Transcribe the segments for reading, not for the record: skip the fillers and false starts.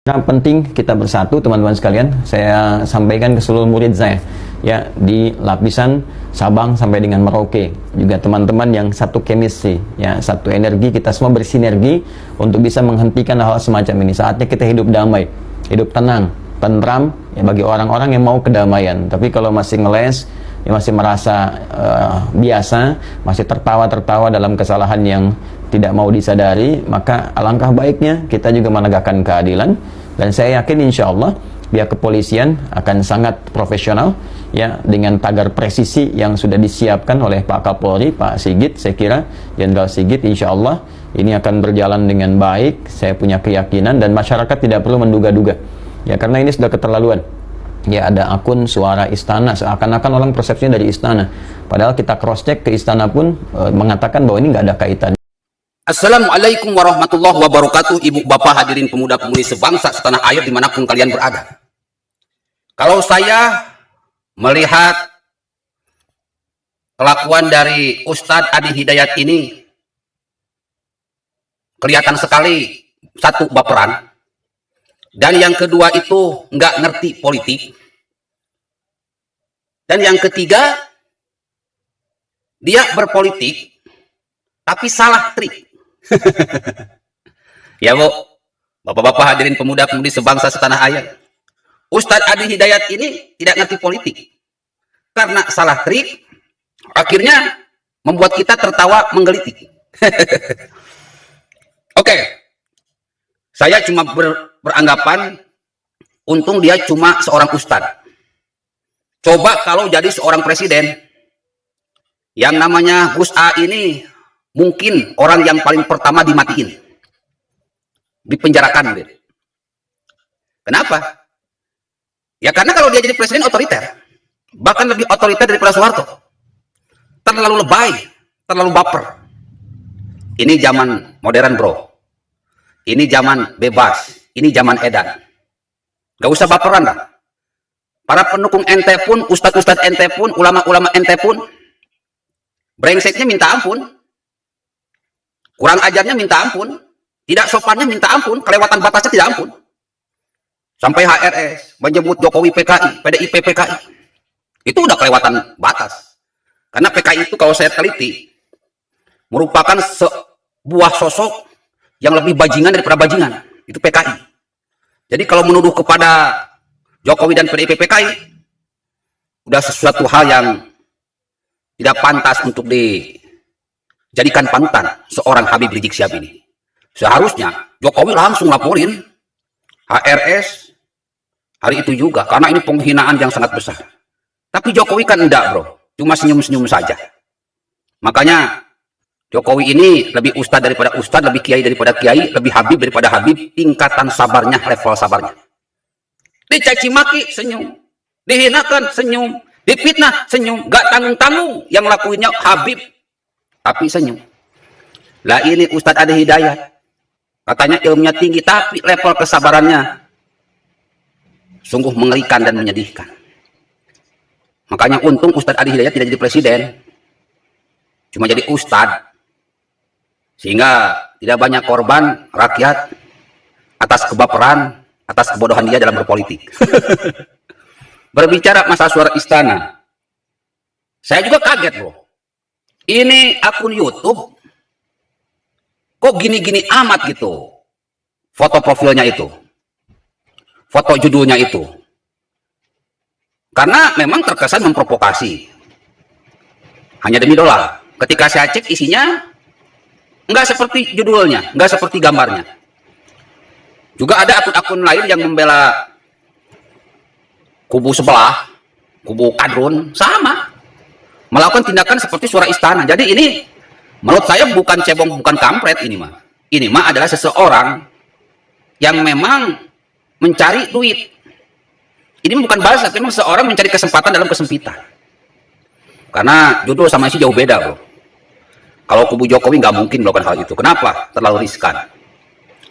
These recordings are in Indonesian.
Yang penting kita bersatu, teman-teman sekalian. Saya sampaikan ke seluruh murid saya ya, di lapisan Sabang sampai dengan Merauke, juga teman-teman yang satu chemistry ya, satu energi, kita semua bersinergi untuk bisa menghentikan hal semacam ini. Saatnya kita hidup damai, hidup tenang, tentram ya, bagi orang-orang yang mau kedamaian. Tapi kalau masih ngeles ya, masih merasa biasa, masih tertawa-tertawa dalam kesalahan yang tidak mau disadari, maka alangkah baiknya kita juga menegakkan keadilan. Dan saya yakin insya Allah pihak kepolisian akan sangat profesional ya, dengan tagar presisi yang sudah disiapkan oleh Pak Kapolri, Pak Sigit. Saya kira Jenderal Sigit, insya Allah ini akan berjalan dengan baik. Saya punya keyakinan, dan masyarakat tidak perlu menduga-duga ya, karena ini sudah keterlaluan ya. Ada akun Suara Istana, seakan-akan orang persepsinya dari istana, padahal kita cross check ke istana pun mengatakan bahwa ini nggak ada kaitannya. Assalamualaikum warahmatullahi wabarakatuh. Ibu bapak hadirin pemuda pemudi sebangsa setanah air dimanapun kalian berada. Kalau saya melihat kelakuan dari Ustadz Adi Hidayat ini, kelihatan sekali satu, baperan, dan yang kedua itu nggak ngerti politik, dan yang ketiga dia berpolitik tapi salah trik. Ya Bu, bapak-bapak hadirin pemuda pemudi sebangsa setanah air, Ustadz Adi Hidayat ini tidak ngerti politik. Karena salah trik, akhirnya membuat kita tertawa menggelitik. Oke, saya cuma beranggapan, untung dia cuma seorang ustadz. Coba kalau jadi seorang presiden, yang namanya Gus A ini mungkin orang yang paling pertama dimatiin, dipenjarakan. Kenapa? Ya karena kalau dia jadi presiden otoriter, bahkan lebih otoriter daripada Soeharto. Terlalu lebay, terlalu baper. Ini zaman modern bro, ini zaman bebas, ini zaman edan. Gak usah baperan lah. Para pendukung ente pun, ustadz-ustadz ente pun, ulama-ulama ente pun, brengseknya minta ampun, kurang ajarnya minta ampun, tidak sopannya minta ampun, kelewatan batasnya tidak ampun. Sampai HRS menyebut Jokowi PKI, PDIP PKI. Itu udah kelewatan batas. Karena PKI itu kalau saya teliti, merupakan sebuah sosok yang lebih bajingan daripada bajingan. Itu PKI. Jadi kalau menuduh kepada Jokowi dan PDIP PKI, udah sesuatu hal yang tidak pantas untuk dijadikan panutan seorang Habib Rizik Syihab ini. Seharusnya Jokowi langsung laporin HRS hari itu juga, karena ini penghinaan yang sangat besar. Tapi Jokowi kan enggak bro, cuma senyum-senyum saja. Makanya Jokowi ini lebih ustadz daripada ustadz, lebih kiai daripada kiai, lebih Habib daripada Habib. Tingkatan sabarnya, level sabarnya. Dicaci maki senyum, dihinakan senyum, difitnah senyum, gak tanggung-tanggung. Yang lakuinnya Habib tapi senyum. Lah ini Ustadz Adi Hidayat, katanya ilmunya tinggi tapi level kesabarannya sungguh mengerikan dan menyedihkan. Makanya untung Ustadz Adi Hidayat tidak jadi presiden, cuma jadi ustadz, sehingga tidak banyak korban rakyat atas kebaperan, atas kebodohan dia dalam berpolitik. Berbicara masalah Suara Istana, saya juga kaget bro. Ini akun YouTube kok gini-gini amat gitu, foto profilnya itu, foto judulnya itu, karena memang terkesan memprovokasi hanya demi dolar. Ketika saya cek isinya nggak seperti judulnya, nggak seperti gambarnya. Juga ada akun-akun lain yang membela kubu sebelah, kubu kadrun, sama melakukan tindakan seperti Suara Istana. Jadi ini menurut saya bukan cebong, bukan kampret ini mah. Ini mah adalah seseorang yang memang mencari duit. Ini bukan balas, memang seorang mencari kesempatan dalam kesempitan. Karena judul sama isi jauh beda bro. Kalau kubu Jokowi nggak mungkin melakukan hal itu. Kenapa? Terlalu riskan,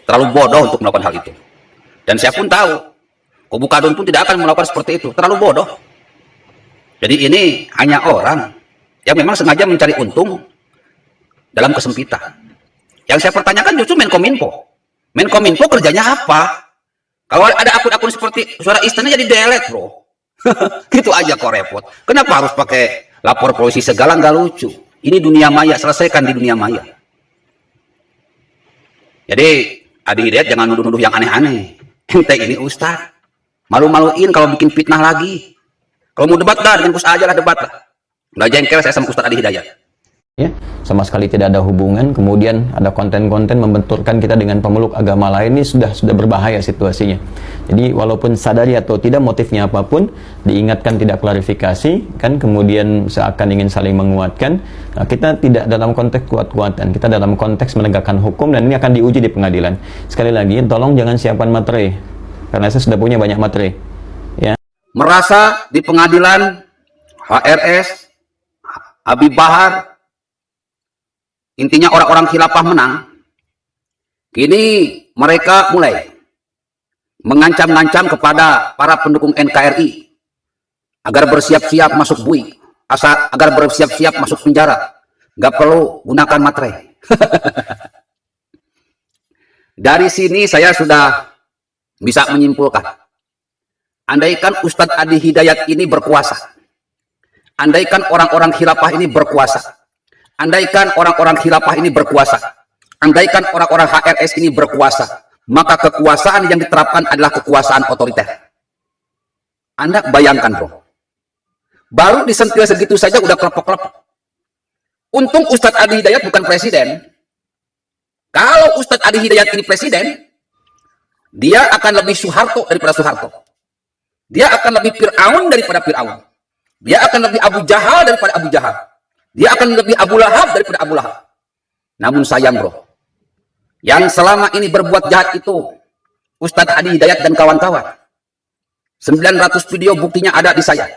terlalu bodoh untuk melakukan hal itu. Dan saya pun tahu kubu kadrun pun tidak akan melakukan seperti itu, terlalu bodoh. Jadi ini hanya orang yang memang sengaja mencari untung dalam kesempitan. Yang saya pertanyakan justru Menkominfo. Menkominfo kerjanya apa? Kalau ada akun-akun seperti Suara Istana jadi delete, bro. Gitu aja kok repot. Kenapa harus pakai lapor polisi segala, nggak lucu. Ini dunia maya, selesaikan di dunia maya. Jadi Adi Hidayat jangan nuduh-nuduh yang aneh-aneh. Ente ini Ustaz, malu-maluin kalau bikin fitnah lagi. Kalau mau debat dah, dengan Gus aja lah debat lah. Udah jengkel saya sama Ustaz Adi Hidayat. Ya, sama sekali tidak ada hubungan. Kemudian ada konten-konten membenturkan kita dengan pemeluk agama lain, ini sudah berbahaya situasinya. Jadi walaupun sadari atau tidak motifnya apapun, diingatkan tidak klarifikasi, kan kemudian seakan ingin saling menguatkan. Nah, kita tidak dalam konteks kuat-kuatan, kita dalam konteks menegakkan hukum, dan ini akan diuji di pengadilan. Sekali lagi, tolong jangan siapkan materi, karena saya sudah punya banyak materi. Ya. Merasa di pengadilan HRS, Habib Bahar, intinya orang-orang khilafah menang. Kini mereka mulai mengancam-ngancam kepada para pendukung NKRI agar bersiap-siap masuk bui, agar bersiap-siap masuk penjara. Gak perlu gunakan materai. Dari sini saya sudah bisa menyimpulkan, andaikan Ustadz Adi Hidayat ini berkuasa, andaikan orang-orang khilafah ini berkuasa, andaikan orang-orang khilafah ini berkuasa, andaikan orang-orang HRS ini berkuasa, maka kekuasaan yang diterapkan adalah kekuasaan otoriter. Anda bayangkan, bro. Baru disentil segitu saja udah kelepek-kelepek. Untung Ustadz Adi Hidayat bukan presiden. Kalau Ustadz Adi Hidayat ini presiden, dia akan lebih Soeharto daripada Soeharto. Dia akan lebih Fir'aun daripada Fir'aun. Dia akan lebih Abu Jahal daripada Abu Jahal. Dia akan lebih Abu Lahab daripada Abu Lahab. Namun sayang, bro, yang selama ini berbuat jahat itu Ustadz Adi Hidayat dan kawan-kawan. 900 video buktinya ada di saya.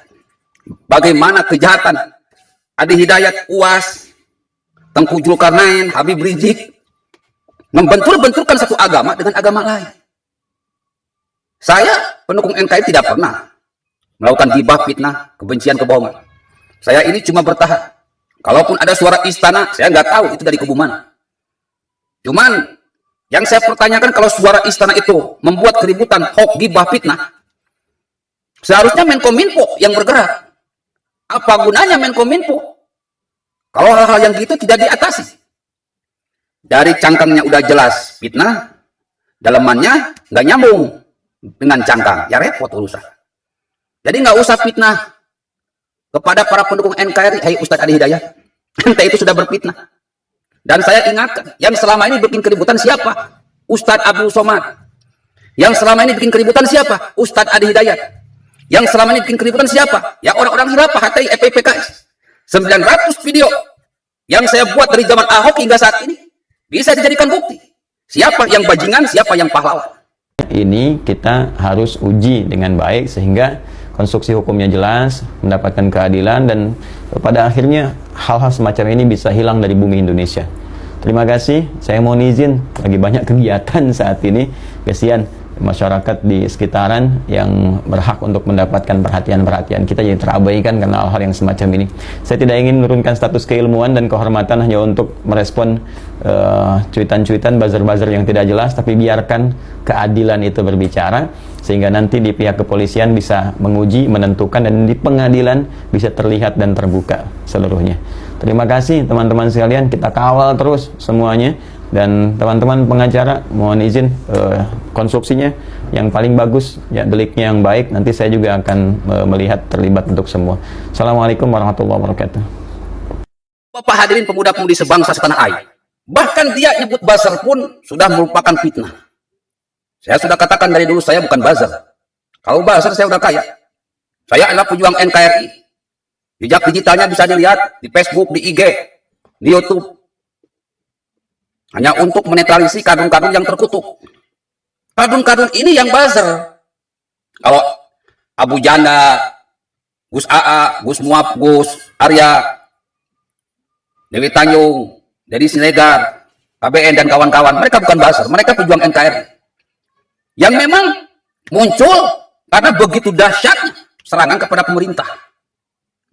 Bagaimana kejahatan Adi Hidayat, UAS, Tengku Zulkarnain, Habib Rizik membentur-benturkan satu agama dengan agama lain. Saya pendukung NKRI tidak pernah melakukan gibah, fitnah, kebencian, kebohongan. Saya ini cuma bertahan. Kalaupun ada Suara Istana, saya nggak tahu itu dari kubu mana. Cuman yang saya pertanyakan, kalau Suara Istana itu membuat keributan, hoax, gibah, fitnah, seharusnya Menkominfo yang bergerak. Apa gunanya Menkominfo kalau hal-hal yang gitu tidak diatasi? Dari cangkangnya udah jelas fitnah, dalamannya nggak nyambung dengan cangkang, ya repot urusan. Jadi nggak usah fitnah kepada para pendukung NKRI. Hai Ustadz Adi Hidayat, ente itu sudah berfitnah. Dan saya ingatkan, yang selama ini bikin keributan siapa? Ustadz Abdul Somad. Yang selama ini bikin keributan siapa? Ustadz Adi Hidayat. Yang selama ini bikin keributan siapa? Ya orang-orang khilafah, HTI, FPI, PKS. 900 video yang saya buat dari zaman Ahok hingga saat ini bisa dijadikan bukti. Siapa yang bajingan, siapa yang pahlawan. Ini kita harus uji dengan baik sehingga konstruksi hukumnya jelas, mendapatkan keadilan, dan pada akhirnya hal-hal semacam ini bisa hilang dari bumi Indonesia. Terima kasih, saya mohon izin, lagi banyak kegiatan saat ini. Kasihan masyarakat di sekitaran yang berhak untuk mendapatkan perhatian-perhatian kita jadi terabaikan karena hal-hal yang semacam ini. Saya tidak ingin menurunkan status keilmuan dan kehormatan hanya untuk merespon cuitan-cuitan, buzzer-buzzer yang tidak jelas, tapi biarkan keadilan itu berbicara sehingga nanti di pihak kepolisian bisa menguji, menentukan, dan di pengadilan bisa terlihat dan terbuka seluruhnya. Terima kasih teman-teman sekalian, kita kawal terus semuanya. Dan teman-teman pengacara, mohon izin konstruksinya yang paling bagus, ya deliknya yang baik, nanti saya juga akan melihat terlibat untuk semua. Assalamualaikum warahmatullahi wabarakatuh. Bapak hadirin pemuda-pemudi sebangsa setanah air, bahkan dia nyebut buzzer pun sudah merupakan fitnah. Saya sudah katakan dari dulu saya bukan buzzer. Kalau buzzer saya udah kaya. Saya adalah pejuang NKRI. Jejak digitalnya bisa dilihat di Facebook, di IG, di YouTube. Hanya untuk menetralisi kadun-kadun yang terkutuk. Kadun-kadun ini yang buzzer. Kalau Abu Janda, Gus AA, Gus Muab, Gus Arya, Dewi Tanjung, Deddy Siregar, KBN dan kawan-kawan, mereka bukan buzzer, mereka pejuang NKRI. Yang memang muncul karena begitu dahsyatnya serangan kepada pemerintah.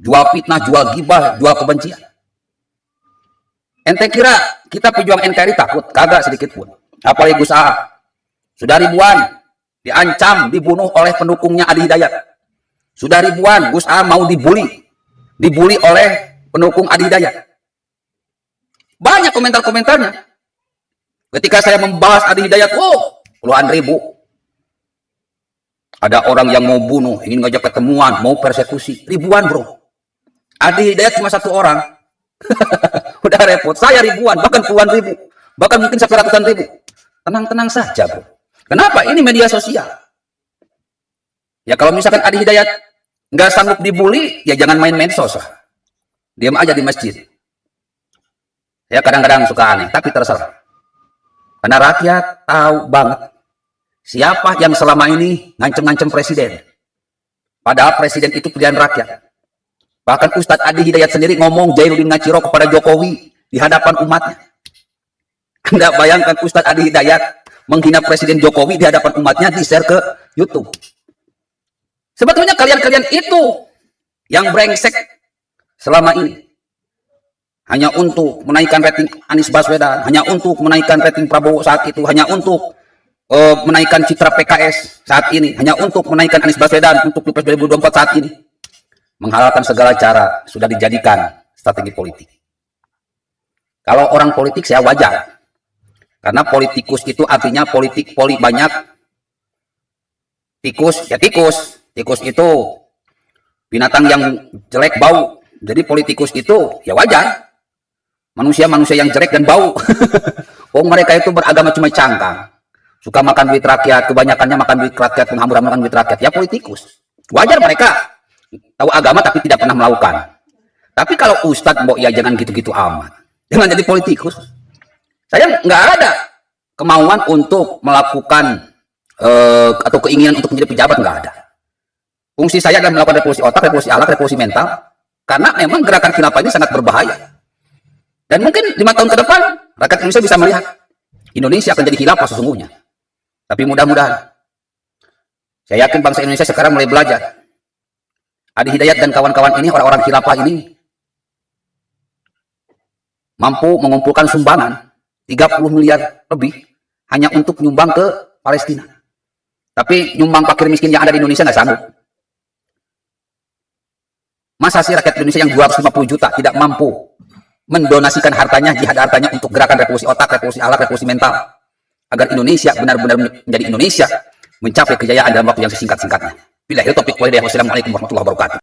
Jual fitnah, jual gibah, jual kebencian. Ente kira kita pejuang NKRI takut? Kagak sedikit pun. Apalagi Gus AA. Sudah ribuan diancam, dibunuh oleh pendukungnya Adi Hidayat. Sudah ribuan Gus A mau dibully oleh pendukung Adi Hidayat. Banyak komentar-komentarnya. Ketika saya membahas Adi Hidayat, puluhan ribu. Ada orang yang mau bunuh, ingin ngajak ketemuan, mau persekusi. Ribuan, bro. Adi Hidayat cuma satu orang. Udah repot. Saya ribuan, bahkan puluhan ribu. Bahkan mungkin sampai ratusan ribu. Tenang-tenang saja, bro. Kenapa? Ini media sosial. Ya kalau misalkan Adi Hidayat nggak sanggup dibully, ya jangan main medsos lah. Diam aja di masjid. Ya kadang-kadang suka aneh, tapi terserah. Karena rakyat tahu banget siapa yang selama ini ngancem-ngancem presiden. Padahal presiden itu pilihan rakyat. Bahkan Ustadz Adi Hidayat sendiri ngomong Jainuddin Ngaciro kepada Jokowi di hadapan umatnya. Anda bayangkan Ustadz Adi Hidayat menghina Presiden Jokowi di hadapan umatnya, di-share ke YouTube. Sebetulnya kalian-kalian itu yang brengsek selama ini. Hanya untuk menaikkan rating Anies Baswedan, hanya untuk menaikkan rating Prabowo saat itu, hanya untuk menaikkan citra PKS saat ini, hanya untuk menaikkan Anies Baswedan untuk Pilpres 2024 saat ini. Menghalalkan segala cara sudah dijadikan strategi politik. Kalau orang politik saya wajar. Karena politikus itu artinya poli banyak. Tikus, ya tikus. Tikus itu binatang yang jelek bau. Jadi politikus itu ya wajar. Manusia-manusia yang jelek dan bau. Mereka itu beragama cuma cangkang. Suka makan duit rakyat, kebanyakannya makan duit rakyat, penghamburan makan duit rakyat. Ya politikus. Wajar mereka tahu agama tapi tidak pernah melakukan. Tapi kalau Ustadz, ya jangan gitu-gitu amat. Jangan jadi politikus. Saya nggak ada kemauan untuk melakukan atau keinginan untuk menjadi pejabat, nggak ada. Fungsi saya adalah melakukan revolusi otak, revolusi akhlak, revolusi mental. Karena memang gerakan khilafah ini sangat berbahaya. Dan mungkin 5 tahun ke depan, rakyat Indonesia bisa melihat Indonesia akan jadi khilafah sesungguhnya. Tapi mudah-mudahan, saya yakin bangsa Indonesia sekarang mulai belajar. Adi Hidayat dan kawan-kawan ini, orang-orang khilafah ini, mampu mengumpulkan sumbangan 30 miliar lebih hanya untuk nyumbang ke Palestina. Tapi nyumbang fakir miskin yang ada di Indonesia nggak sanggup. Masa sih rakyat Indonesia yang 250 juta tidak mampu mendonasikan hartanya, jihad hartanya untuk gerakan revolusi otak, revolusi akhlak, revolusi mental. Agar Indonesia benar-benar menjadi Indonesia, mencapai kejayaan dalam waktu yang sesingkat-singkatnya. Billahi taufiq wal hidayah. Wassalamualaikum warahmatullahi wabarakatuh.